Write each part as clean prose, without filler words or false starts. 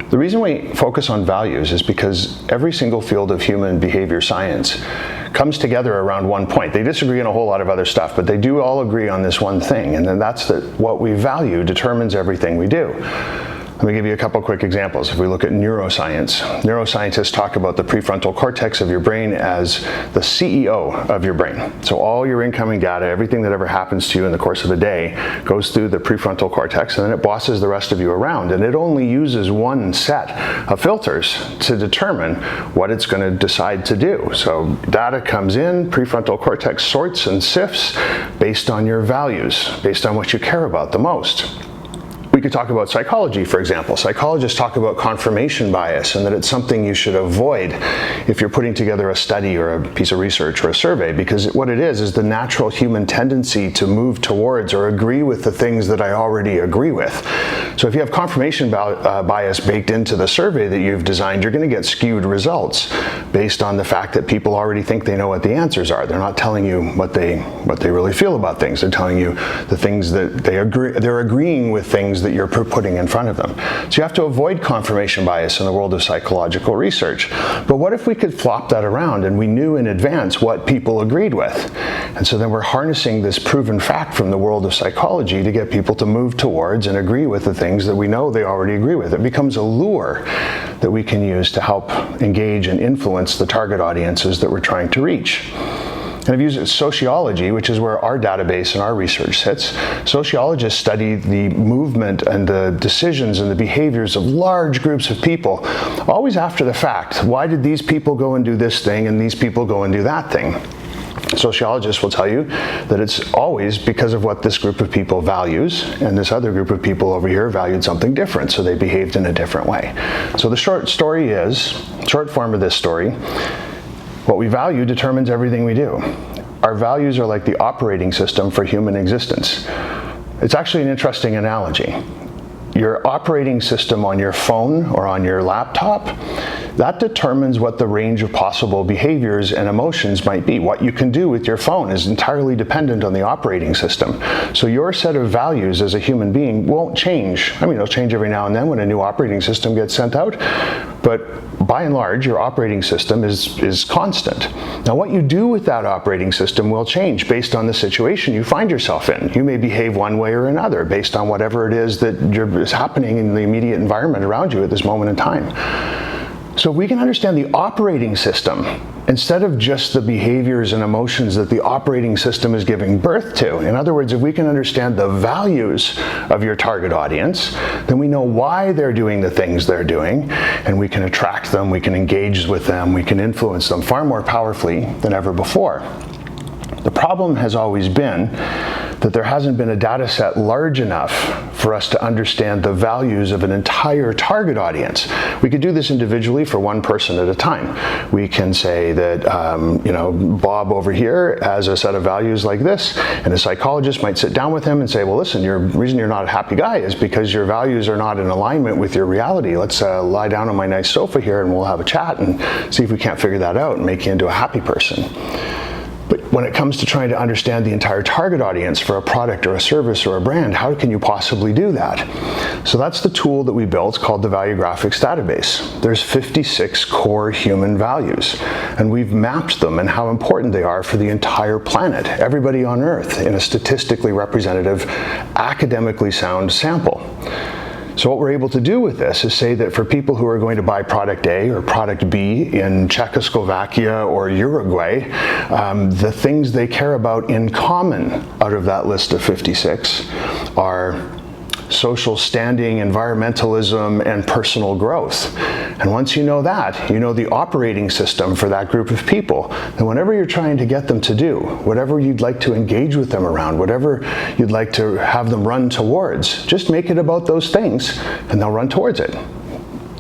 The reason we focus on values is because every single field of human behavior science comes together around one point. They disagree on a whole lot of other stuff, but they do all agree on this one thing, and then that's that what we value determines everything we do. Let me give you a couple quick examples. If we look at neuroscience, neuroscientists talk about the prefrontal cortex of your brain as the CEO of your brain. So all your incoming data, everything that ever happens to you in the course of a day, goes through the prefrontal cortex, and then it bosses the rest of you around. And it only uses one set of filters to determine what it's going to decide to do. So data comes in, prefrontal cortex sorts and sifts based on your values, based on what you care about the most. We could talk about psychology, for example. Psychologists talk about confirmation bias and that it's something you should avoid if you're putting together a study or a piece of research or a survey, because what it is the natural human tendency to move towards or agree with the things that I already agree with. So if you have confirmation bias baked into the survey that you've designed, you're going to get skewed results based on the fact that people already think they know what the answers are. They're not telling you what they really feel about things. They're telling you the things that they're agreeing with things that you're putting in front of them. So you have to avoid confirmation bias in the world of psychological research. But what if we could flop that around and we knew in advance what people agreed with? And so then we're harnessing this proven fact from the world of psychology to get people to move towards and agree with the things that we know they already agree with. It becomes a lure that we can use to help engage and influence the target audiences that we're trying to reach. And I've used sociology, which is where our database and our research sits. Sociologists study the movement and the decisions and the behaviors of large groups of people, always after the fact. Why did these people go and do this thing and these people go and do that thing? Sociologists will tell you that it's always because of what this group of people values, and this other group of people over here valued something different, so they behaved in a different way. So the short form of this story, what we value determines everything we do. Our values are like the operating system for human existence. It's actually an interesting analogy. Your operating system on your phone or on your laptop, that determines what the range of possible behaviors and emotions might be. What you can do with your phone is entirely dependent on the operating system. So your set of values as a human being won't change. I mean, it'll change every now and then when a new operating system gets sent out, but by and large, your operating system is constant. Now, what you do with that operating system will change based on the situation you find yourself in. You may behave one way or another based on whatever it is that is happening in the immediate environment around you at this moment in time. So if we can understand the operating system, instead of just the behaviors and emotions that the operating system is giving birth to, in other words, if we can understand the values of your target audience, then we know why they're doing the things they're doing, and we can attract them, we can engage with them, we can influence them far more powerfully than ever before. The problem has always been that there hasn't been a data set large enough for us to understand the values of an entire target audience. We could do this individually for one person at a time. We can say that, Bob over here has a set of values like this, and a psychologist might sit down with him and say, well, listen, the reason you're not a happy guy is because your values are not in alignment with your reality. Let's lie down on my nice sofa here and we'll have a chat and see if we can't figure that out and make you into a happy person. But when it comes to trying to understand the entire target audience for a product or a service or a brand, how can you possibly do that? So that's the tool that we built called the Valuegraphics database. There's 56 core human values, and we've mapped them and how important they are for the entire planet, everybody on Earth, in a statistically representative, academically sound sample. So what we're able to do with this is say that for people who are going to buy product A or product B in Czechoslovakia or Uruguay, the things they care about in common out of that list of 56 are social standing, environmentalism, and personal growth. And once you know that, you know the operating system for that group of people, then whatever you're trying to get them to do, whatever you'd like to engage with them around, whatever you'd like to have them run towards, just make it about those things and they'll run towards it.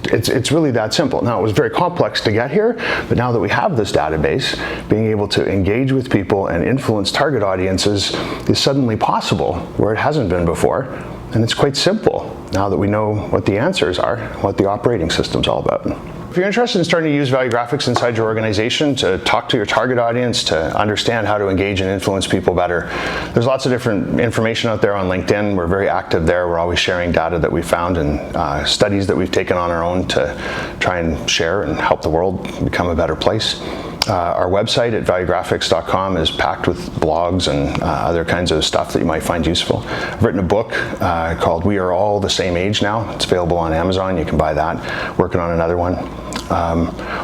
It's really that simple. Now, it was very complex to get here, but now that we have this database, being able to engage with people and influence target audiences is suddenly possible where it hasn't been before. And it's quite simple now that we know what the answers are, what the operating system's all about. If you're interested in starting to use Valuegraphics inside your organization to talk to your target audience, to understand how to engage and influence people better, there's lots of different information out there on LinkedIn. We're very active there. We're always sharing data that we found and studies that we've taken on our own to try and share and help the world become a better place. Our website at valuegraphics.com is packed with blogs and other kinds of stuff that you might find useful. I've written a book called We Are All the Same Age Now. It's available on Amazon. You can buy that. Working on another one.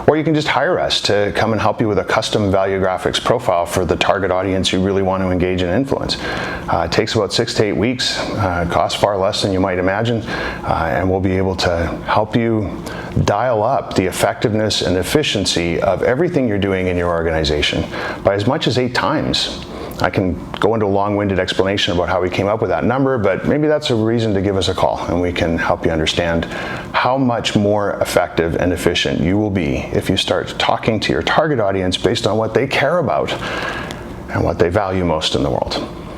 Or you can just hire us to come and help you with a custom Valuegraphics profile for the target audience you really want to engage and influence. It takes about 6 to 8 weeks, costs far less than you might imagine, and we'll be able to help you dial up the effectiveness and efficiency of everything you're doing in your organization by as much as 8 times. I can go into a long-winded explanation about how we came up with that number, but maybe that's a reason to give us a call and we can help you understand how much more effective and efficient you will be if you start talking to your target audience based on what they care about and what they value most in the world.